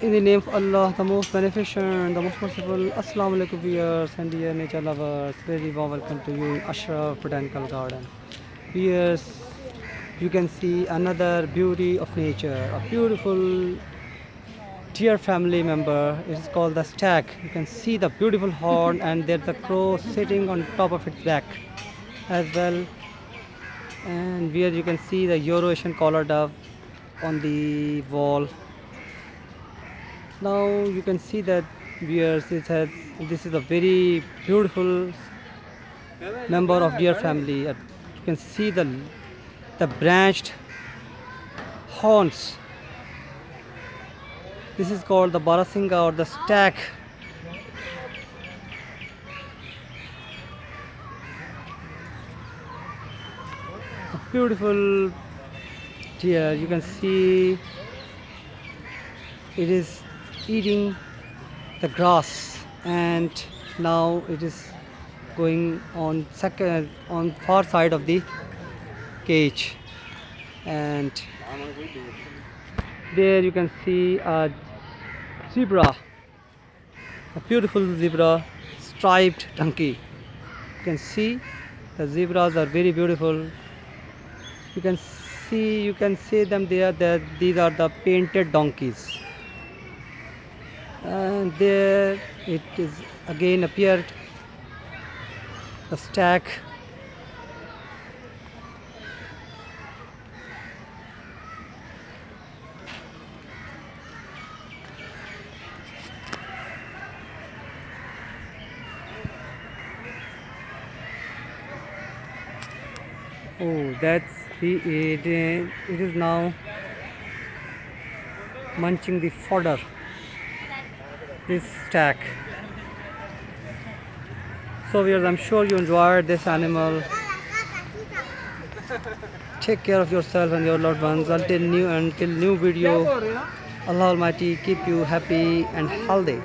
In the name of Allah, the most beneficent, the most merciful. Assalamu alaikum viewers and dear nature lovers. Very warm welcome to you in Ashraf Botanical Garden. Viewers, you can see another beauty of nature. A beautiful deer family member. It is called the stag. You can see the beautiful horn and there's a crow sitting on top of its back as well. And here you can see the Eurasian collar dove on the wall. Now you can see that viewers, this is a very beautiful member of deer family. You can see the branched horns. This is called the barasinga or the stag. A beautiful deer. You can see it is eating the grass, and now it is going on far side of the cage, and there you can see a zebra, a beautiful zebra, striped donkey. You can see the zebras are very beautiful. You can see them there, that these are the painted donkeys. And there it is again appeared the stag. Oh, it is now munching the fodder, this stag. So viewers, I'm sure you enjoyed this animal. Take care of yourself and your loved ones until new video. Allah Almighty keep you happy and healthy.